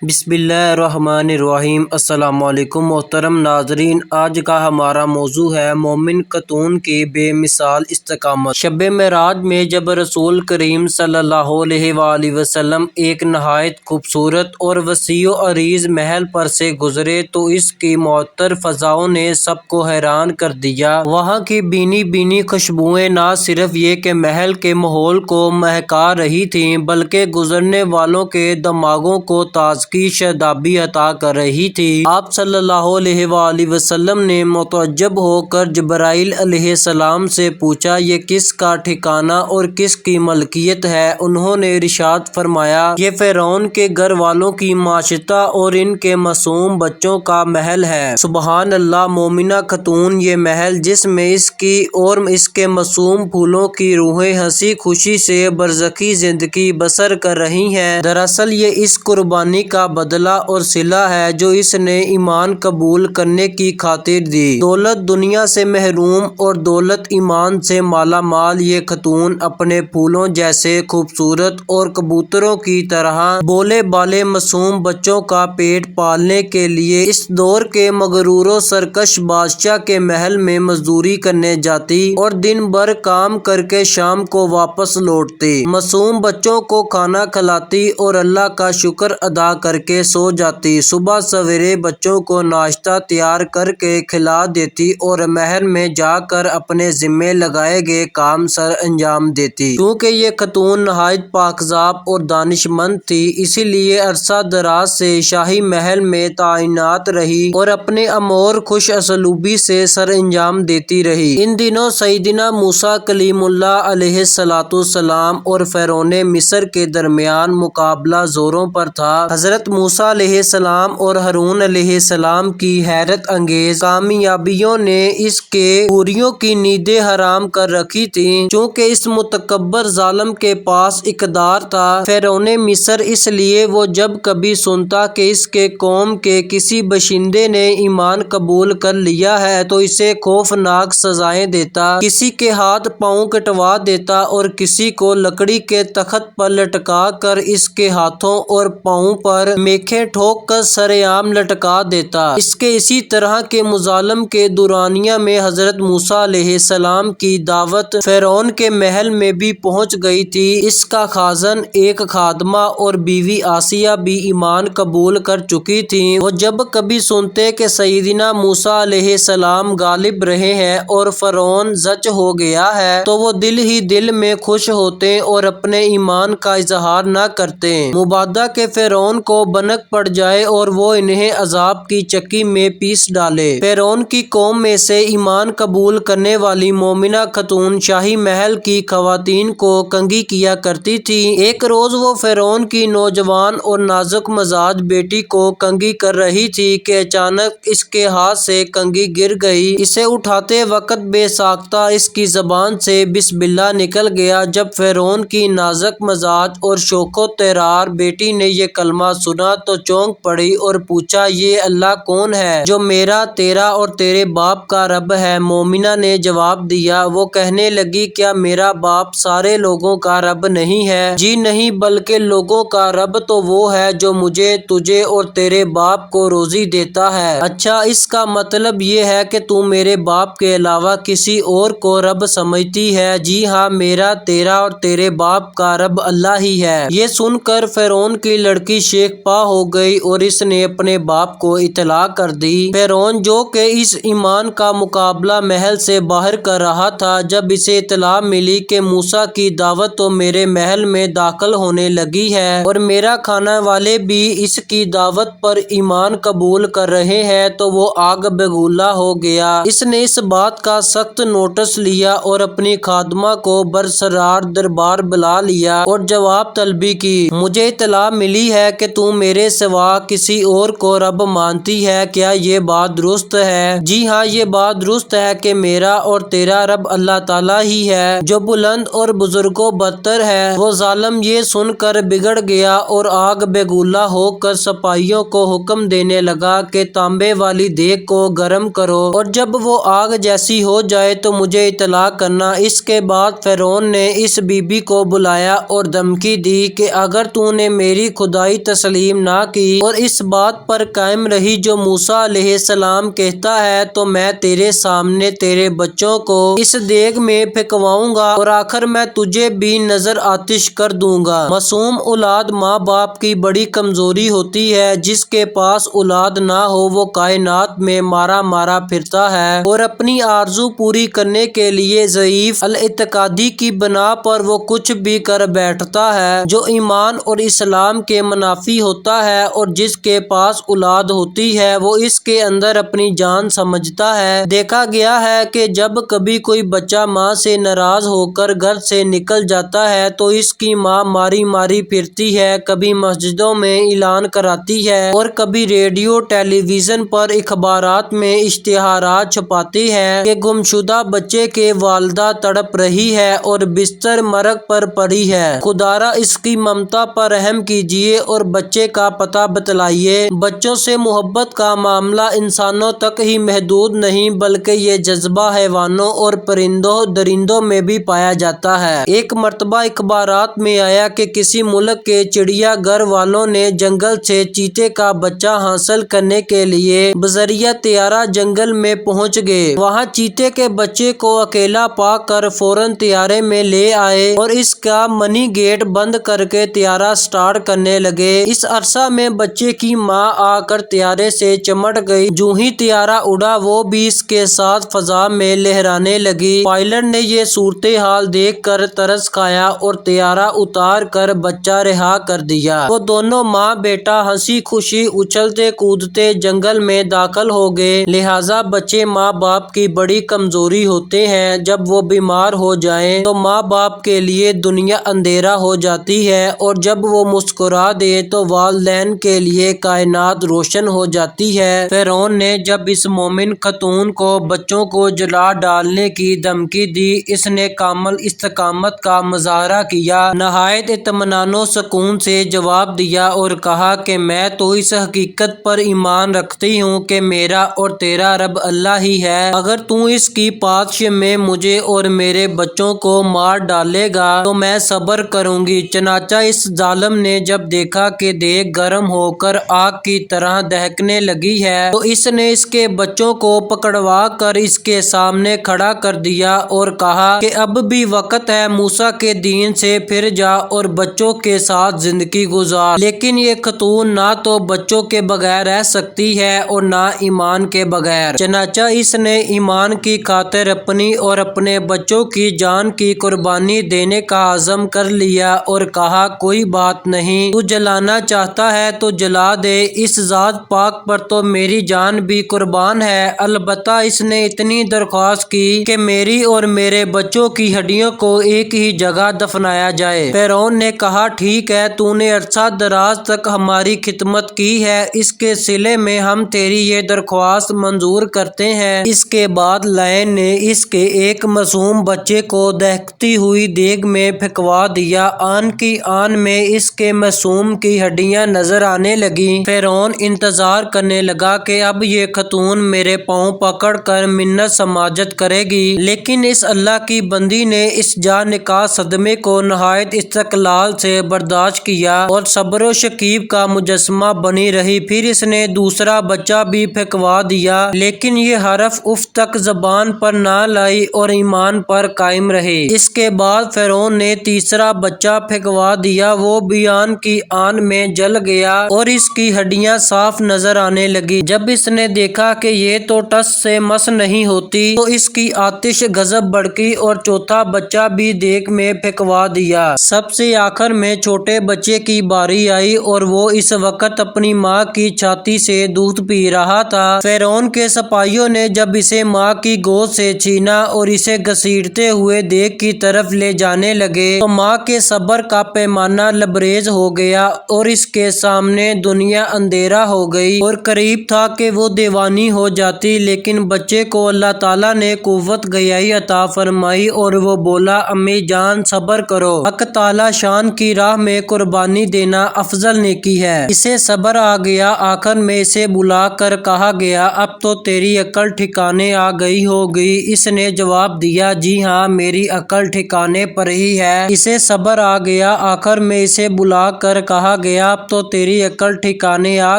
بسم اللہ الرحمن الرحیم۔ السلام علیکم محترم ناظرین، آج کا ہمارا موضوع ہے مومن خاتون کی بے مثال استقامت۔ شب معراج میں جب رسول کریم صلی اللہ علیہ وآلہ وسلم ایک نہایت خوبصورت اور وسیع و عریض محل پر سے گزرے تو اس کی معطر فضاؤں نے سب کو حیران کر دیا۔ وہاں کی بینی بینی خوشبوئیں نہ صرف یہ کہ محل کے ماحول کو مہکا رہی تھیں بلکہ گزرنے والوں کے دماغوں کو تازگی کی شادابی عطا کر رہی تھی۔ آپ صلی اللہ علیہ وآلہ وسلم نے متعجب ہو کر جبرائیل علیہ السلام سے پوچھا، یہ کس کا ٹھکانہ اور کس کی ملکیت ہے؟ انہوں نے ارشاد فرمایا، یہ فرعون کے گھر والوں کی معیشتہ اور ان کے معصوم بچوں کا محل ہے۔ سبحان اللہ! مومنہ خاتون یہ محل جس میں اس کی اور اس کے معصوم پھولوں کی روحیں ہنسی خوشی سے برزخی زندگی بسر کر رہی ہیں، دراصل یہ اس قربانی کا بدلہ اور صلہ ہے جو اس نے ایمان قبول کرنے کی خاطر دی۔ دولت دنیا سے محروم اور دولت ایمان سے مالا مال یہ خاتون اپنے پھولوں جیسے خوبصورت اور کبوتروں کی طرح بولے بالے معصوم بچوں کا پیٹ پالنے کے لیے اس دور کے مغرور و سرکش بادشاہ کے محل میں مزدوری کرنے جاتی اور دن بھر کام کر کے شام کو واپس لوٹتی، معصوم بچوں کو کھانا کھلاتی اور اللہ کا شکر ادا کر کے سو جاتی، صبح سویرے بچوں کو ناشتہ تیار کر کے کھلا دیتی اور محل میں جا کر اپنے ذمے لگائے گئے کام سر انجام دیتی۔ کیونکہ یہ خاتون نہایت پاکیزہ اور دانش مند تھی، اسی لیے عرصہ دراز سے شاہی محل میں تعینات رہی اور اپنے امور خوش اسلوبی سے سر انجام دیتی رہی۔ ان دنوں سیدنا موسیٰ کلیم اللہ علیہ السلام اور فرعون مصر کے درمیان مقابلہ زوروں پر تھا۔ حضرت موسیٰ علیہ السلام اور ہارون علیہ السلام کی حیرت انگیز کامیابیوں نے اس کے حوریوں کی نیندیں حرام کر رکھی تھیں۔ چونکہ اس متکبر ظالم کے پاس اقتدار تھا فرعون مصر، اس لیے وہ جب کبھی سنتا کہ اس کے قوم کے کسی باشندے نے ایمان قبول کر لیا ہے تو اسے خوفناک سزائیں دیتا، کسی کے ہاتھ پاؤں کٹوا دیتا اور کسی کو لکڑی کے تخت پر لٹکا کر اس کے ہاتھوں اور پاؤں پر میخیں ٹھوک کر سر عام لٹکا دیتا۔ اس کے اسی طرح کے مظالم کے دورانیہ میں حضرت موسیٰ علیہ السلام کی دعوت فرعون کے محل میں بھی پہنچ گئی تھی۔ اس کا خازن ایک خادمہ اور بیوی آسیہ بھی ایمان قبول کر چکی تھیں۔ وہ جب کبھی سنتے کہ سیدنا موسیٰ علیہ السلام غالب رہے ہیں اور فرعون ذچ ہو گیا ہے تو وہ دل ہی دل میں خوش ہوتے اور اپنے ایمان کا اظہار نہ کرتے، مبادا کہ فرعون کو بنک پڑ جائے اور وہ انہیں عذاب کی چکی میں پیس ڈالے۔ فرعون کی قوم میں سے ایمان قبول کرنے والی مومنہ خاتون شاہی محل کی خواتین کو کنگھی کیا کرتی تھی۔ ایک روز وہ فرعون کی نوجوان اور نازک مزاج بیٹی کو کنگھی کر رہی تھی کہ اچانک اس کے ہاتھ سے کنگھی گر گئی۔ اسے اٹھاتے وقت بے ساختہ اس کی زبان سے بسم اللہ نکل گیا۔ جب فرعون کی نازک مزاج اور شوخ و طرار بیٹی نے یہ کلمہ سنا تو چونک پڑی اور پوچھا، یہ اللہ کون ہے جو میرا، تیرا اور تیرے باپ کا رب ہے؟ مومنہ نے جواب دیا، وہ کہنے لگی، کیا میرا باپ سارے لوگوں کا رب نہیں ہے؟ جی نہیں، بلکہ لوگوں کا رب تو وہ ہے جو مجھے، تجھے اور تیرے باپ کو روزی دیتا ہے۔ اچھا، اس کا مطلب یہ ہے کہ تو میرے باپ کے علاوہ کسی اور کو رب سمجھتی ہے؟ جی ہاں، میرا، تیرا اور تیرے باپ کا رب اللہ ہی ہے۔ یہ سن کر فرعون کی لڑکی شیخ پا ہو گئی اور اس نے اپنے باپ کو اطلاع کر دی۔ فرعون جو کہ اس ایمان کا مقابلہ محل سے باہر کر رہا تھا، جب اسے اطلاع ملی کہ موسیٰ کی دعوت تو میرے محل میں داخل ہونے لگی ہے اور میرا کھانا والے بھی اس کی دعوت پر ایمان قبول کر رہے ہیں تو وہ آگ بگولا ہو گیا۔ اس نے اس بات کا سخت نوٹس لیا اور اپنی خادمہ کو برسرار دربار بلا لیا اور جواب طلبی کی، مجھے اطلاع ملی ہے کہ تو میرے سوا کسی اور کو رب مانتی ہے، کیا یہ بات درست ہے؟ جی ہاں، یہ بات درست ہے کہ میرا اور تیرا رب اللہ تعالیٰ ہی ہے جو بلند اور بزرگ و برتر ہے۔ وہ ظالم یہ سن کر بگڑ گیا اور آگ بگولا ہو کر سپاہیوں کو حکم دینے لگا کہ تانبے والی دیگ کو گرم کرو اور جب وہ آگ جیسی ہو جائے تو مجھے اطلاع کرنا۔ اس کے بعد فرعون نے اس بی بی کو بلایا اور دھمکی دی کہ اگر تو نے میری خدائی تسلیم تسلیم نہ کی اور اس بات پر قائم رہی جو موسیٰ علیہ السلام کہتا ہے تو میں تیرے سامنے تیرے بچوں کو اس دیگ میں پھینکواؤں گا اور آخر میں تجھے بھی نظر آتش کر دوں گا۔ معصوم اولاد ماں باپ کی بڑی کمزوری ہوتی ہے۔ جس کے پاس اولاد نہ ہو وہ کائنات میں مارا مارا پھرتا ہے اور اپنی آرزو پوری کرنے کے لیے ضعیف الاعتقادی کی بنا پر وہ کچھ بھی کر بیٹھتا ہے جو ایمان اور اسلام کے منافی ہوتا ہے، اور جس کے پاس اولاد ہوتی ہے وہ اس کے اندر اپنی جان سمجھتا ہے۔ دیکھا گیا ہے کہ جب کبھی کوئی بچہ ماں سے ناراض ہو کر گھر سے نکل جاتا ہے تو اس کی ماں ماری ماری پھرتی ہے، کبھی مسجدوں میں اعلان کراتی ہے اور کبھی ریڈیو ٹیلی ویژن پر اخبارات میں اشتہارات چھپاتی ہے کہ گمشدہ بچے کی والدہ تڑپ رہی ہے اور بستر مرگ پر پڑی ہے، خدارا اس کی ممتا پر رحم کیجیے اور بچے کا پتہ بتلائیے۔ بچوں سے محبت کا معاملہ انسانوں تک ہی محدود نہیں بلکہ یہ جذبہ حیوانوں اور پرندوں درندوں میں بھی پایا جاتا ہے۔ ایک مرتبہ اخبارات میں آیا کہ کسی ملک کے چڑیا گھر والوں نے جنگل سے چیتے کا بچہ حاصل کرنے کے لیے بذریعہ طیارہ جنگل میں پہنچ گئے۔ وہاں چیتے کے بچے کو اکیلا پا کر فوراً طیارے میں لے آئے اور اس کا منی گیٹ بند کر کے طیارہ سٹارٹ کرنے لگے۔ اس عرصہ میں بچے کی ماں آ کر طیارے سے چمٹ گئی، جوں ہی طیارہ اڑا وہ بھی اس کے ساتھ فضا میں لہرانے لگی۔ پائلٹ نے یہ صورتحال دیکھ کر ترس کھایا اور طیارہ اتار کر بچہ رہا کر دیا۔ وہ دونوں ماں بیٹا ہنسی خوشی اچھلتے کودتے جنگل میں داخل ہو گئے۔ لہٰذا بچے ماں باپ کی بڑی کمزوری ہوتے ہیں، جب وہ بیمار ہو جائیں تو ماں باپ کے لیے دنیا اندھیرا ہو جاتی ہے اور جب وہ مسکرا دیں تو والدین کے لیے کائنات روشن ہو جاتی ہے۔ فرعون نے جب اس مومن خاتون کو بچوں کو جلا ڈالنے کی دھمکی دی، اس نے کامل استقامت کا مظاہرہ کیا، نہایت اطمینان و سکون سے جواب دیا اور کہا کہ میں تو اس حقیقت پر ایمان رکھتی ہوں کہ میرا اور تیرا رب اللہ ہی ہے، اگر تو اس کی پاداش میں مجھے اور میرے بچوں کو مار ڈالے گا تو میں صبر کروں گی۔ چنانچہ اس ظالم نے جب دیکھا کہ دیگ گرم ہو کر آگ کی طرح دہکنے لگی ہے تو اس نے اس کے بچوں کو پکڑوا کر اس کے سامنے کھڑا کر دیا اور کہا کہ اب بھی وقت ہے، موسیٰ کے دین سے پھر جا اور بچوں کے ساتھ زندگی گزار۔ لیکن یہ خاتون نہ تو بچوں کے بغیر رہ سکتی ہے اور نہ ایمان کے بغیر۔ چنانچہ اس نے ایمان کی خاطر اپنی اور اپنے بچوں کی جان کی قربانی دینے کا عزم کر لیا اور کہا کوئی بات نہیں، تو جلانا چاہتا ہے تو جلا دے، اس ذات پاک پر تو میری جان بھی قربان ہے، البتہ اس نے اتنی درخواست کی کہ میری اور میرے بچوں کی ہڈیوں کو ایک ہی جگہ دفنایا جائے۔ فرعون نے کہا ٹھیک ہے، تو نے عرصہ دراز تک ہماری خدمت کی ہے، اس کے صلے میں ہم تیری یہ درخواست منظور کرتے ہیں۔ اس کے بعد لائن نے اس کے ایک معصوم بچے کو دہکتی ہوئی دیگ میں پھینکوا دیا، آن کی آن میں اس کے معصوم کی ہڈیاں نظر آنے لگیں۔ فرعون انتظار کرنے لگا کہ اب یہ خاتون میرے پاؤں پکڑ کر منت سماجت کرے گی، لیکن اس اللہ کی بندی نے اس جاں نکاح صدمے کو نہایت استقلال سے برداشت کیا اور صبر و شکیب کا مجسمہ بنی رہی۔ پھر اس نے دوسرا بچہ بھی پھینکوا دیا، لیکن یہ حرف اف تک زبان پر نہ لائی اور ایمان پر قائم رہی۔ اس کے بعد فرعون نے تیسرا بچہ پھینکوا دیا، وہ بھی آن کی آن میں جل گیا اور اس کی ہڈیاں صاف نظر آنے لگی۔ جب اس نے دیکھا کہ یہ تو ٹس سے مس نہیں ہوتی تو اس کی آتش غضب بھڑکی اور چوتھا بچہ بھی دیگ میں پھینکوا دیا۔ سب سے آخر میں چھوٹے بچے کی باری آئی اور وہ اس وقت اپنی ماں کی چھاتی سے دودھ پی رہا تھا۔ فرعون کے سپاہیوں نے جب اسے ماں کی گود سے چھینا اور اسے گھسیٹتے ہوئے دیگ کی طرف لے جانے لگے تو ماں کے صبر کا پیمانہ لبریز ہو گیا اور اس کے سامنے دنیا اندھیرا ہو گئی اور قریب تھا کہ وہ دیوانی ہو جاتی، لیکن بچے کو اللہ تعالیٰ نے قوت گیائی عطا فرمائی اور وہ بولا امی جان صبر کرو، حق تعالیٰ شان کی راہ میں قربانی دینا افضل نیکی ہے۔ اسے صبر آ گیا، آخر میں اسے بلا کر کہا گیا اب تو تیری عقل ٹھکانے آ گئی ہوگی۔ اس نے جواب دیا جی ہاں میری عقل ٹھکانے پر ہی ہے۔ اسے صبر آ گیا، آخر میں اسے بلا کر کہا گیا فرمایا اب تو تیری عقل ٹھکانے آ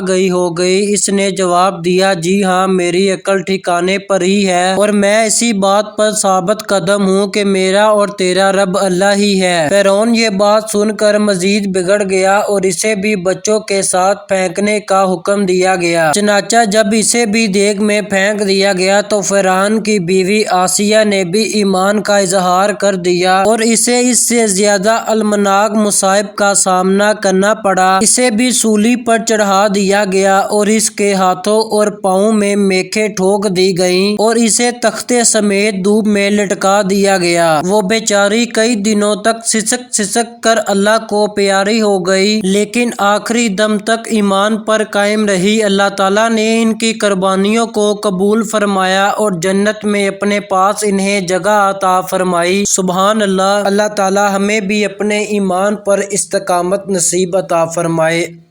گئی ہو گئی؟ اس نے جواب دیا جی ہاں میری عقل ٹھکانے پر ہی ہے اور میں اسی بات پر ثابت قدم ہوں کہ میرا اور تیرا رب اللہ ہی ہے۔ فرعون یہ بات سن کر مزید بگڑ گیا اور اسے بھی بچوں کے ساتھ پھینکنے کا حکم دیا گیا۔ چنانچہ جب اسے بھی دیگ میں پھینک دیا گیا تو فرعون کی بیوی آسیہ نے بھی ایمان کا اظہار کر دیا اور اسے اس سے زیادہ المناک مصائب کا سامنا کرنا پڑا۔ اسے بھی سولی پر چڑھا دیا گیا اور اس کے ہاتھوں اور پاؤں میں میخیں ٹھوک دی گئیں اور اسے تختے سمیت دھوپ میں لٹکا دیا گیا۔ وہ بیچاری کئی دنوں تک سسک سسک کر اللہ کو پیاری ہو گئی لیکن آخری دم تک ایمان پر قائم رہی۔ اللہ تعالیٰ نے ان کی قربانیوں کو قبول فرمایا اور جنت میں اپنے پاس انہیں جگہ عطا فرمائی۔ سبحان اللہ۔ اللہ تعالیٰ ہمیں بھی اپنے ایمان پر استقامت نصیب عطا فرمائے۔